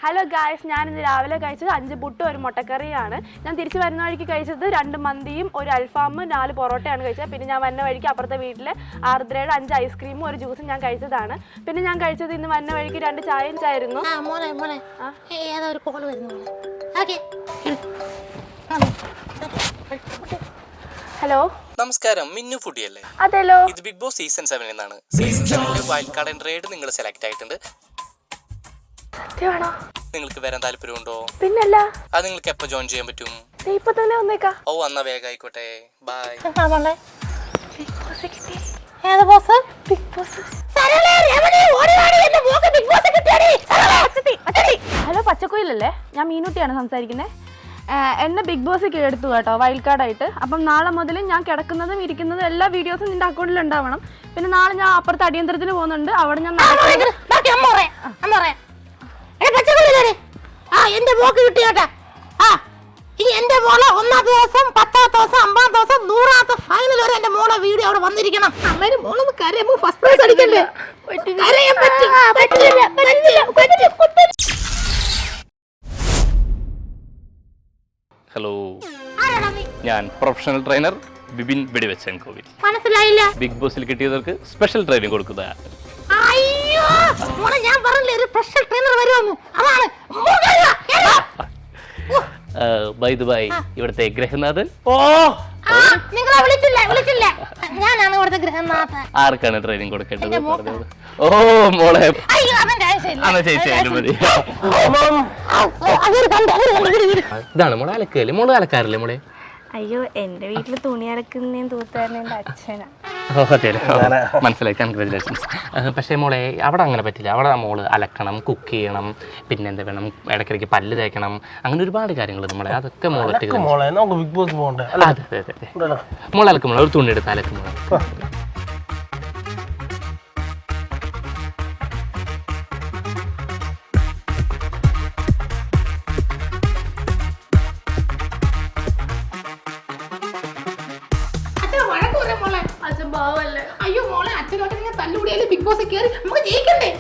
Hello guys, ഞാനിന്ന് രാവിലെ കഴിച്ചത് 5 പുട്ടും ഒരു മുട്ടക്കറിയാണ്. ഞാൻ തിരിച്ച് വരുന്ന വഴിക്ക് കഴിച്ചത് 2 മന്തിയും ഒരു അൽഫാമും 4 പൊറോട്ടയാണ് കഴിച്ചത്. പിന്നെ ഞാൻ വന്ന വഴിക്ക് അപ്പുറത്തെ വീട്ടിലെ ആർദ്രയുടെ 5 ഐസ്ക്രീമും ഒരു ജ്യൂസും ഞാൻ കഴിച്ചതാണ്. പിന്നെ ഞാൻ കഴിച്ചത് ഇന്ന് വന്ന വഴിക്ക് 2 ചായയും ആയിരുന്നു. ഹലോ, നമസ്കാരം. മിന്നു ഫുഡി അല്ലേ? അതെല്ലോ. ഇത് ബിഗ് ബോസ് സീസൺ 7 എന്നാണ്. സീസൺ 7 വൈൽഡ് കാർഡ് എൻട്രിയായിട്ട് നിങ്ങൾ സെലക്ട് ആയിട്ടുണ്ട്. സത്യമാണോ? നിങ്ങൾക്ക് വരാൻ താല്പര്യമുണ്ടോ? പിന്നല്ല. അത് നിങ്ങൾക്ക് എപ്പോ ജോയിൻ ചെയ്യാൻ പറ്റും? ഇപ്പൊ തന്നെ വന്നേക്കാം. ഓ, എന്നാ വേഗം ആയിക്കോട്ടെ. ബൈ. ഹലോ, പച്ചക്കുയിലല്ലേ? ഞാൻ മീനുട്ടിയാണ് സംസാരിക്കുന്നത്. എന്നെ ബിഗ് ബോസ് എടുത്തു കേട്ടോ, വൈൽഡ് കാർഡായിട്ട്. അപ്പം നാളെ മുതൽ ഞാൻ കിടക്കുന്നതും ഇരിക്കുന്നതും എല്ലാ വീഡിയോസും നിന്റെ അക്കൗണ്ടിൽ ഉണ്ടാവണം. പിന്നെ നാളെ ഞാൻ അപ്പുറത്ത് അടിയന്തരത്തിന് പോകുന്നുണ്ട്. അവിടെ ഞാൻ എന്റെ മോക്ക് കിട്ടിയാട്ടെ. എന്റെ മോളെ 1-ാം ദിവസം, 10-ാം ദിവസം, 50-ാം ദിവസം, 100-ാമത്തെ ഫൈനൽ വരെ എന്റെ മോളെ വീഡിയോ അവിടെ വന്നിരിക്കണം. അമ്മേന് മോളൊന്ന് കരയുമ്പോ ഫസ്റ്റ് പ്രൈസ് അടിക്കണ്ടേ? ഹലോ, ഞാൻ പ്രൊഫഷണൽ ട്രെയിനർ ബിബിൻ വെടിവെച്ചൻ കോവിൽ. മനസ്സിലായില്ല. ബിഗ് ബോസിൽ കിട്ടിയവർക്ക് സ്പെഷ്യൽ ട്രെയിനിങ് കൊടുക്കുക. അയ്യോ മോളെ, ഞാൻ പറഞ്ഞില്ലേ ഒരു സ്പെഷ്യൽ ട്രെയിനർ വരുമെന്ന്. അതാണ് ബൈ ദ ബൈ, ഇവിടുത്തെ ഗ്രഹനാഥൻ. നിങ്ങളെ വിളിച്ചില്ല. ഞാനാണ് ഇവിടുത്തെ ഗ്രഹനാഥൻ. ആർക്കാണ് ട്രെയിനിങ് കൊടുക്കേണ്ടത്? ഓ മോളെ, ഇതാണ് മോളെ അലക്കല്ലേ? മോള് അലക്കാറില്ലേ മോളെ? അയ്യോ, എന്റെ വീട്ടില് തുണി അലക്കുന്നേം തൂത്താരുന്ന എന്റെ അച്ഛനാ. മനസ്സിലായി, കൺഗ്രാജുലേഷൻസ്. പക്ഷേ മോളെ, അവിടെ അങ്ങനെ പറ്റില്ല. അവിടെ മോള് അലക്കണം, കുക്ക് ചെയ്യണം, പിന്നെ എന്താ വേണം, ഇടയ്ക്കിടയ്ക്ക് പല്ല് തേക്കണം, അങ്ങനെ ഒരുപാട് കാര്യങ്ങൾ നമ്മളെ. അതൊക്കെ മോളെ അതെ മോളെ അലക്കും. മോളെ ഒരു തുണി എടുത്ത് അലക്കും മോളെ. അയ്യോ മോളെ, അച്ഛനോട്ട് നിങ്ങൾ തല്ലുകൂടിയാലും ബിഗ് ബോസ് കയറി നമുക്ക് ജയിക്കണ്ടേ?